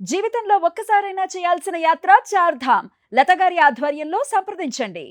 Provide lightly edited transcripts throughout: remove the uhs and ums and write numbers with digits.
జీవితంలో ఒక్కసారైనా చేయాల్సిన యాత్ర చార్ధామ్. లతగారి ఆధ్వర్యంలో సంప్రదించండి.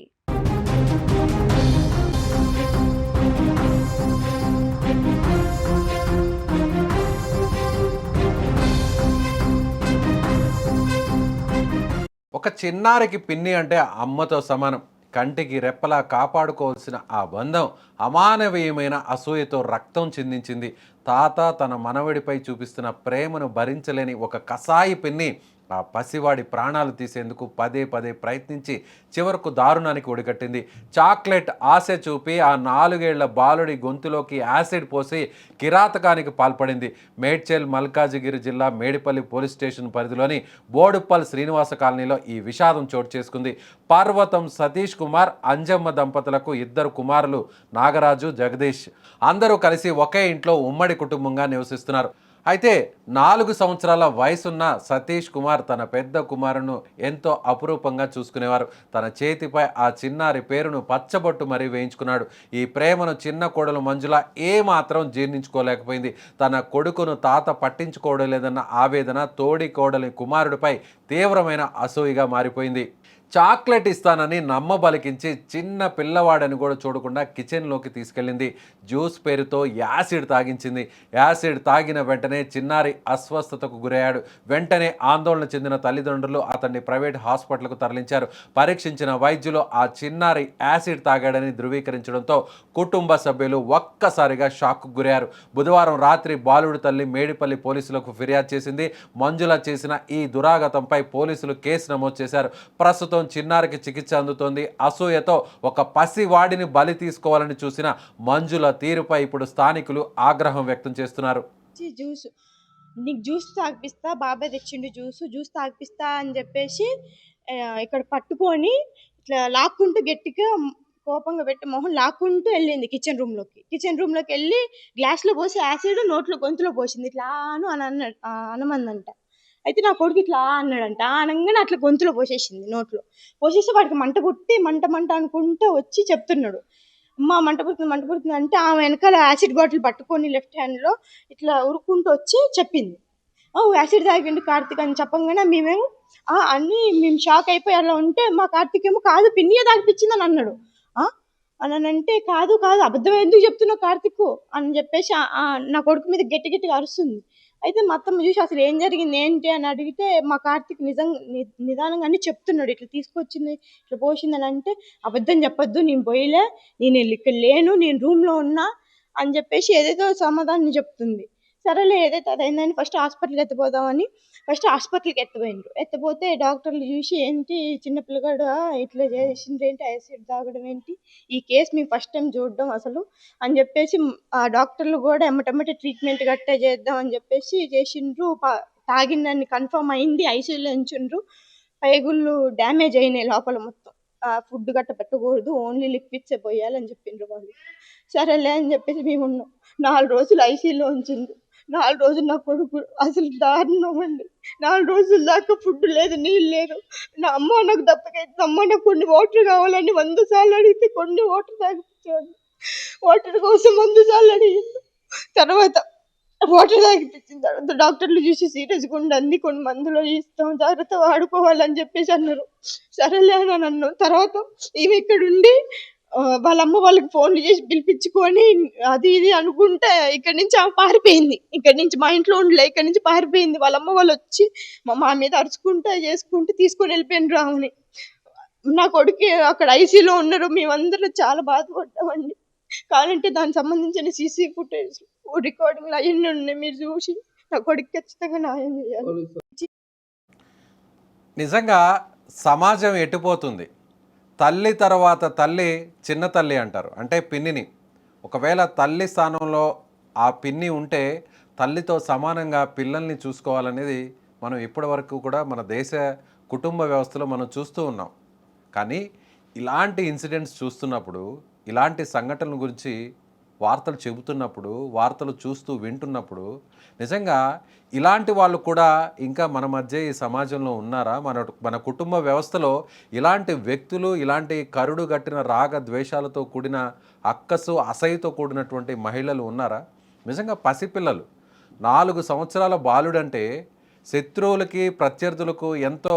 ఒక చిన్నారికి పిన్ని అంటే అమ్మతో సమానం. కంటికి రెప్పలా కాపాడుకోవాల్సిన ఆ బంధం అమానవీయమైన అసూయతో రక్తం చిందించింది. తాత తన మనవడిపై చూపిస్తున్న ప్రేమను భరించలేని ఒక కసాయి పిన్ని ఆ పసివాడి ప్రాణాలు తీసేందుకు పదే పదే ప్రయత్నించి చివరకు దారుణానికి ఒడిగట్టింది. చాక్లెట్ ఆశ చూపి ఆ 4 ఏళ్ల బాలుడి గొంతులోకి యాసిడ్ పోసి కిరాతకానికి పాల్పడింది. మేడ్చల్ మల్కాజిగిరి జిల్లా మేడిపల్లి పోలీస్ స్టేషన్ పరిధిలోని బోడుప్పల్ శ్రీనివాస కాలనీలో ఈ విషాదం చోటు చేసుకుంది. పర్వతం సతీష్ కుమార్, అంజమ్మ దంపతులకు 2 కుమారులు నాగరాజు, జగదీష్. అందరూ కలిసి ఒకే ఇంట్లో ఉమ్మడి కుటుంబంగా నివసిస్తున్నారు. అయితే 4 సంవత్సరాల వయసున్న సతీష్ కుమార్ తన పెద్ద కుమారును ఎంతో అపురూపంగా చూసుకునేవారు. తన చేతిపై ఆ చిన్నారి పేరును పచ్చబొట్టు మరీ వేయించుకున్నాడు. ఈ ప్రేమను చిన్న కోడలు మంజుల ఏమాత్రం జీర్ణించుకోలేకపోయింది. తన కొడుకును తాత పట్టించుకోవడం లేదన్న ఆవేదన తోడి కోడలి కుమారుడిపై తీవ్రమైన అసూయగా మారిపోయింది. చాక్లెట్ ఇస్తానని నమ్మబలికించి చిన్న పిల్లవాడని కూడా చూడకుండా కిచెన్లోకి తీసుకెళ్ళింది. జ్యూస్ పేరుతో యాసిడ్ తాగించింది. యాసిడ్ తాగిన వెంటనే చిన్నారి అస్వస్థతకు గురయ్యాడు. వెంటనే ఆందోళన చెందిన తల్లిదండ్రులు అతన్ని ప్రైవేట్ హాస్పిటల్కు తరలించారు. పరీక్షించిన వైద్యులు ఆ చిన్నారి యాసిడ్ తాగాడని ధృవీకరించడంతో కుటుంబ సభ్యులు ఒక్కసారిగా షాక్కు గురయ్యారు. బుధవారం రాత్రి బాలుడి తల్లి మేడిపల్లి పోలీసులకు ఫిర్యాదు చేసింది. మంజుల చేసిన ఈ దురాగతంపై పోలీసులు కేసు నమోదు చేశారు. ప్రస్తుతం చిన్నారికి చికిత్స అందుతోంది. అసూయతో ఒక పసివాడిని బలి తీసుకోవాలని చూసిన మంజుల తీరుపై ఇప్పుడు స్థానికులు ఆగ్రహం వ్యక్తం చేస్తున్నారు. జ్యూస్ నీకు జ్యూస్ తాగిపిస్తా, బాబాయ్ తెచ్చిండు జ్యూస్ తాగిపిస్తా అని చెప్పేసి ఇక్కడ పట్టుకొని ఇట్లా లాక్కుంటూ గట్టిగా కోపంగా పెట్టి మొహం లాక్కుంటూ వెళ్ళింది కిచెన్ రూమ్లోకి వెళ్ళి గ్లాస్లో పోసి యాసిడ్ గొంతులో పోసింది. ఇట్లా అనమందంట. అయితే నా కొడుకు ఇట్లా అన్నాడంట. అనగానే అట్లా గొంతులో పోసేసి వాడికి మంట పుట్టి మంట అనుకుంటూ వచ్చి చెప్తున్నాడు, అమ్మ మంట పుడుతుంది అంటే ఆమె వెనకాల యాసిడ్ బాటిల్ పట్టుకొని లెఫ్ట్ హ్యాండ్లో ఇట్లా ఉరుక్కుంటూ వచ్చి చెప్పింది, యాసిడ్ తాగిండు కార్తీక్ అని చెప్పంగానే మేము షాక్ అయిపోయి అలా ఉంటే మా కార్తీక్ ఏమో కాదు పిన్నియే తాగిపించిందని అన్నాడు. అని అంటే కాదు అబద్ధం ఎందుకు చెప్తున్నావు కార్తీక్ అని చెప్పేసి నా కొడుకు మీద గట్టిగా అరుస్తుంది. అయితే మా అత్తమ్మ చూసి అసలు ఏం జరిగింది ఏంటి అని అడిగితే మా కార్తీక్ నిదానంగా అన్ని చెప్తున్నాడు, ఇట్లా తీసుకొచ్చింది ఇట్లా పోసిందని అంటే అబద్ధం చెప్పొద్దు, నేను పోయిలే, నేను ఇక్కడ లేను, నేను రూమ్లో ఉన్నా అని చెప్పేసి ఏదేదో సమాధానం చెప్తుంది. సరేలే ఏదైతే అదైందని ఫస్ట్ హాస్పిటల్కి ఎత్తపోతే డాక్టర్లు చూసి ఏంటి చిన్న పిల్లగాడు ఇట్లా చేసిండ్రు ఏంటి, యాసిడ్ తాగడం ఏంటి, ఈ కేసు మేము ఫస్ట్ టైం చూడడం అసలు అని చెప్పేసి ఆ డాక్టర్లు కూడా ఎమ్మటెమ్మటే ట్రీట్మెంట్ గట్టే చేద్దాం అని చెప్పేసి చేసిండ్రు. తాగిందని కన్ఫర్మ్ అయింది, ఐసీయూలో ఉంచిండ్రు. పైగుళ్ళు డ్యామేజ్ అయినాయి లోపల మొత్తం. ఫుడ్ గట్ట పెట్టకూడదు, ఓన్లీ లిక్విడ్సే పోయాలని చెప్పిండ్రు వాళ్ళు. సరేలే అని చెప్పేసి మేము ఉన్నాం. 4 రోజులు ఐసీయూలో ఉంచిండ్రు. 4 రోజులు నా కొడుకు అసలు దారుణం అండి. 4 రోజుల దాకా ఫుడ్ లేదు, నీళ్ళు లేదు. నా అమ్మ నాకు దప్పకైతే అమ్మ నాకు కొన్ని వాటర్ కావాలని 100 సార్లు అడిగితే కొన్ని వాటర్ తాగిపించాడు. వాటర్ కోసం 100 సార్లు అడిగింది. తర్వాత వాటర్ తాగిపించిన తర్వాత డాక్టర్లు చూసి సీరియస్గా ఉండండి, కొన్ని మందులు ఇస్తాం, జాగ్రత్త వాడుకోవాలని చెప్పేసి అన్నారు. సరేలే అని అన్నాం. తర్వాత ఈమె ఇక్కడ ఉండి వాళ్ళ అమ్మ వాళ్ళకి ఫోన్లు చేసి పిలిపించుకొని అది ఇది అనుకుంటే ఇక్కడి నుంచి ఆమె పారిపోయింది. ఇక్కడి నుంచి మా ఇంట్లో ఉండలే, ఇక్కడి నుంచి పారిపోయింది. వాళ్ళ అమ్మ వాళ్ళు వచ్చి మా మీద అరుచుకుంటూ చేసుకుంటూ తీసుకొని వెళ్ళిపోయినారు ఆమెని. నా కొడుకు అక్కడ ఐసీయూలో ఉన్నారు. మేమందరం చాలా బాధపడ్డామండి. కావాలంటే దానికి సంబంధించిన సీసీ ఫుటేజ్ రికార్డింగ్లు అవన్నీ ఉన్నాయి, మీరు చూసి నా కొడుకు ఖచ్చితంగా న్యాయం చేయాలి. నిజంగా సమాజం ఎటుపోతుంది? తల్లి తర్వాత తల్లి చిన్న తల్లి అంటారు, అంటే పిన్నిని. ఒకవేళ తల్లి స్థానంలో ఆ పిన్ని ఉంటే తల్లితో సమానంగా పిల్లల్ని చూసుకోవాలనేది మనం ఇప్పటివరకు కూడా మన దేశ కుటుంబ వ్యవస్థలో మనం చూస్తూ ఉన్నాం. కానీ ఇలాంటి ఇన్సిడెంట్స్ చూస్తున్నప్పుడు, ఇలాంటి సంఘటనల గురించి వార్తలు చెబుతున్నప్పుడు, వార్తలు చూస్తూ వింటున్నప్పుడు నిజంగా ఇలాంటి వాళ్ళు కూడా ఇంకా మన మధ్య ఈ సమాజంలో ఉన్నారా? మన కుటుంబ వ్యవస్థలో ఇలాంటి వ్యక్తులు, ఇలాంటి కరుడు గట్టిన రాగ ద్వేషాలతో కూడిన అక్కసు అసహ్యతో కూడినటువంటి మహిళలు ఉన్నారా? నిజంగా పసిపిల్లలు, 4 సంవత్సరాల బాలుడంటే శత్రువులకి ప్రత్యర్థులకు ఎంతో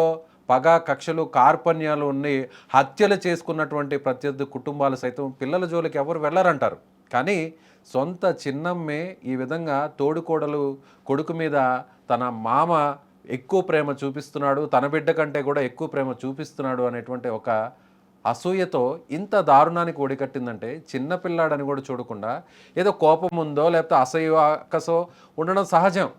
పగ కక్షలు కార్పణ్యాలు ఉన్నాయి, హత్యలు చేసుకున్నటువంటి ప్రత్యర్థి కుటుంబాలు సైతం పిల్లల జోలికి ఎవరు వెళ్ళరంటారు. కానీ సొంత చిన్నమ్మే ఈ విధంగా తోడుకోడలు కొడుకు మీద తన మామ ఎక్కువ ప్రేమ చూపిస్తున్నాడు, తన బిడ్డ కంటే కూడా ఎక్కువ ప్రేమ చూపిస్తున్నాడు అనేటువంటి ఒక అసూయతో ఇంత దారుణానికి ఒడికట్టిందంటే చిన్నపిల్లాడని కూడా చూడకుండా ఏదో కోపం ఉందో లేకపోతే అసహ్య అక్కసో ఉండడం సహజం.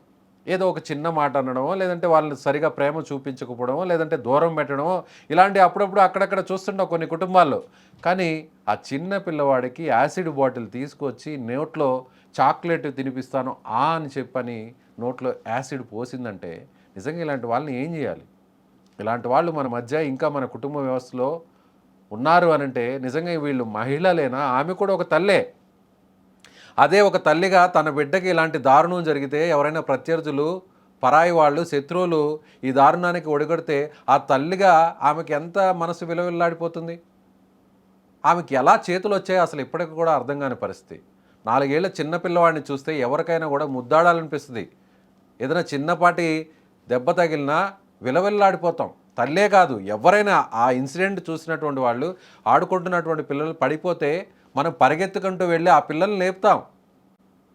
ఏదో ఒక చిన్న మాట అనడమో లేదంటే వాళ్ళని సరిగా ప్రేమ చూపించకపోవడమో లేదంటే దూరం పెట్టడమో ఇలాంటి అప్పుడప్పుడు అక్కడక్కడ చూస్తుంటాం కొన్ని కుటుంబాల్లో. కానీ ఆ చిన్న పిల్లవాడికి యాసిడ్ బాటిల్ తీసుకొచ్చి నోట్లో చాక్లెట్ తినిపిస్తాను అని చెప్పని నోట్లో యాసిడ్ పోసిందంటే నిజంగా ఇలాంటి వాళ్ళని ఏం చేయాలి? ఇలాంటి వాళ్ళు మన మధ్య ఇంకా మన కుటుంబ వ్యవస్థలో ఉన్నారు అనంటే నిజంగా వీళ్ళు మహిళలేనా? ఆమె కూడా ఒక తల్లే. అదే ఒక తల్లిగా తన బిడ్డకి ఇలాంటి దారుణం జరిగితే ఎవరైనా ప్రత్యర్థులు పరాయి వాళ్ళు శత్రువులు ఈ దారుణానికి ఒడిగడితే ఆ తల్లిగా ఆమెకి ఎంత మనసు విలువెల్లాడిపోతుంది? ఆమెకి ఎలా చేతులు వచ్చాయో అసలు ఇప్పటికి కూడా అర్థం కాని పరిస్థితి. 4 ఏళ్ల చిన్నపిల్లవాడిని చూస్తే ఎవరికైనా కూడా ముద్దాడాలనిపిస్తుంది. ఏదైనా చిన్నపాటి దెబ్బ తగిలినా విలవిల్లాడిపోతాం. తల్లే కాదు ఎవరైనా ఆ ఇన్సిడెంట్ చూసినటువంటి వాళ్ళు ఆడుకుంటున్నటువంటి పిల్లలు పడిపోతే మనం పరిగెత్తుకుంటూ వెళ్ళి ఆ పిల్లల్ని లేపుతాం.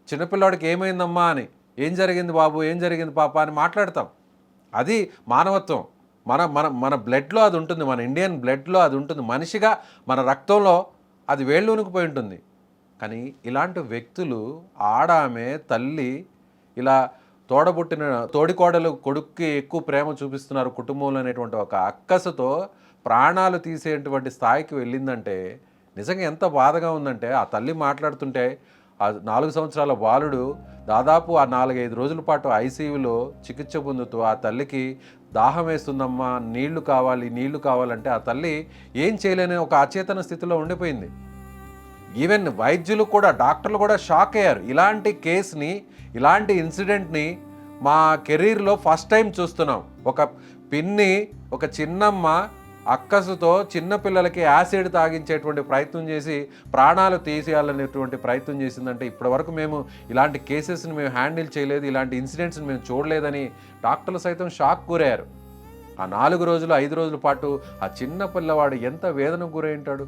చిన్నపిల్లాడికి ఏమైందమ్మా అని, ఏం జరిగింది బాబు, ఏం జరిగింది పాప అని మాట్లాడతాం. అది మానవత్వం. మన మన మన బ్లడ్లో అది ఉంటుంది, మన ఇండియన్ బ్లడ్లో అది ఉంటుంది, మనిషిగా మన రక్తంలో అది వేళ్ళూనుకుపోయి ఉంటుంది. కానీ ఇలాంటి వ్యక్తులు ఆడామె తల్లి ఇలా తోడబుట్టిన తోడికోడలు కొడుక్కి ఎక్కువ ప్రేమ చూపిస్తున్నారు కుటుంబంలో అనేటువంటి ఒక అక్కసుతో ప్రాణాలు తీసేటువంటి స్థాయికి వెళ్ళిందంటే నిజంగా ఎంత బాధగా ఉందంటే ఆ తల్లి మాట్లాడుతుంటే ఆ 4 సంవత్సరాల బాలుడు దాదాపు ఆ 4-5 రోజుల పాటు ఐసీయూలో చికిత్స పొందుతూ ఆ తల్లికి దాహం వేస్తుందమ్మా, నీళ్లు కావాలంటే ఆ తల్లి ఏం చేయలేని ఒక అచేతన స్థితిలో ఉండిపోయింది. ఈవెన్ వైద్యులు కూడా డాక్టర్లు కూడా షాక్ అయ్యారు. ఇలాంటి కేసుని ఇలాంటి ఇన్సిడెంట్ని మా కెరీర్లో ఫస్ట్ టైం చూస్తున్నాం. ఒక పిన్ని ఒక చిన్నమ్మ అక్కసుతో చిన్నపిల్లలకి యాసిడ్ తాగించేటువంటి ప్రయత్నం చేసి ప్రాణాలు తీసేయాలనేటువంటి ప్రయత్నం చేసిందంటే ఇప్పటివరకు మేము ఇలాంటి కేసెస్ని మేము హ్యాండిల్ చేయలేదు, ఇలాంటి ఇన్సిడెంట్స్ని మేము చూడలేదని డాక్టర్లు సైతం షాక్ గురయ్యారు. ఆ 4 రోజులు 5 రోజుల పాటు ఆ చిన్న పిల్లవాడు ఎంత వేదనకు గురై ఉంటాడు.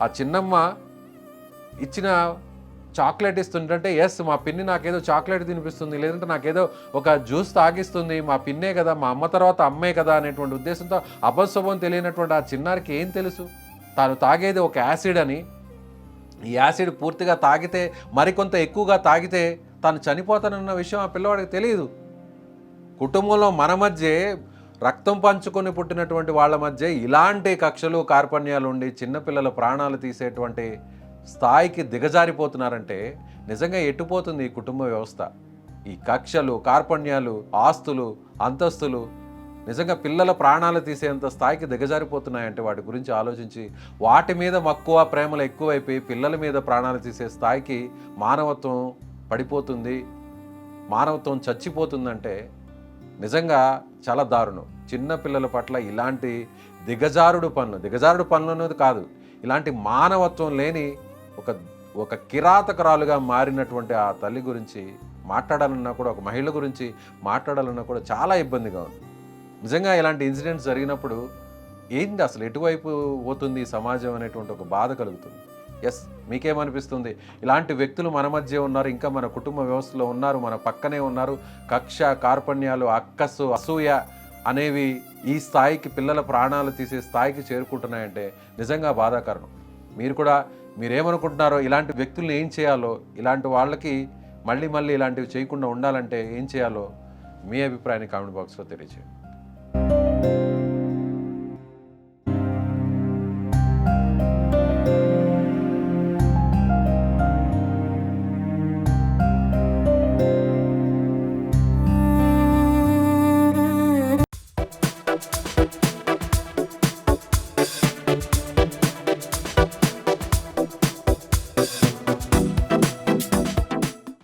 ఆ చిన్నమ్మ ఇచ్చిన చాక్లెట్ ఇస్తుంటే ఎస్ మా పిన్ని నాకేదో చాక్లెట్ తినిపిస్తుంది, లేదంటే నాకేదో ఒక జ్యూస్ తాగిస్తుంది, మా పిన్నే కదా, మా అమ్మ తర్వాత అమ్మే కదా అనేటువంటి ఉద్దేశంతో అపశుభం తెలియనటువంటి ఆ చిన్నారికి ఏం తెలుసు? తాను తాగేది ఒక యాసిడ్ అని. ఈ యాసిడ్ పూర్తిగా తాగితే మరికొంత ఎక్కువగా తాగితే తాను చనిపోతానన్న విషయం ఆ పిల్లవాడికి తెలియదు. కుటుంబంలో మన మధ్య రక్తం పంచుకొని పుట్టినటువంటి వాళ్ళ మధ్య ఇలాంటి కక్షలు కార్పణ్యాలు ఉండి చిన్నపిల్లల ప్రాణాలు తీసేటువంటి స్థాయికి దిగజారిపోతున్నారంటే నిజంగా ఎట్టుపోతుంది ఈ కుటుంబ వ్యవస్థ? ఈ కక్షలు కార్పణ్యాలు ఆస్తులు అంతస్తులు నిజంగా పిల్లల ప్రాణాలు తీసేంత స్థాయికి దిగజారిపోతున్నాయంటే వాటి గురించి ఆలోచించి వాటి మీద మక్కువ ప్రేమలు ఎక్కువైపోయి పిల్లల మీద ప్రాణాలు తీసే స్థాయికి మానవత్వం పడిపోతుంది, మానవత్వం చచ్చిపోతుందంటే నిజంగా చాలా దారుణం. చిన్న పిల్లల పట్ల ఇలాంటి దిగజారుడు పనులు అనేది కాదు, ఇలాంటి మానవత్వం లేని ఒక కిరాతకరాలుగా మారినటువంటి ఆ తల్లి గురించి మాట్లాడాలన్నా కూడా, ఒక మహిళ గురించి మాట్లాడాలన్నా కూడా చాలా ఇబ్బందిగా ఉంది. నిజంగా ఇలాంటి ఇన్సిడెంట్స్ జరిగినప్పుడు ఏంటి అసలు ఎటువైపు పోతుంది ఈ సమాజం అనేటువంటి ఒక బాధ కలుగుతుంది. ఎస్, మీకేమనిపిస్తుంది? ఇలాంటి వ్యక్తులు మన మధ్య ఉన్నారు, ఇంకా మన కుటుంబ వ్యవస్థలో ఉన్నారు, మన పక్కనే ఉన్నారు. కక్ష కార్పణ్యాలు అక్కసు అసూయ అనేవి ఈ స్థాయికి పిల్లల ప్రాణాలు తీసే స్థాయికి చేరుకుంటున్నాయంటే నిజంగా బాధాకరం. మీరేమనుకుంటున్నారో, ఇలాంటి వ్యక్తుల్ని ఏం చేయాలో, ఇలాంటి వాళ్ళకి మళ్ళీ ఇలాంటివి చేయకుండా ఉండాలంటే ఏం చేయాలో మీ అభిప్రాయాన్ని కామెంట్ బాక్స్లో తెలియజేయండి.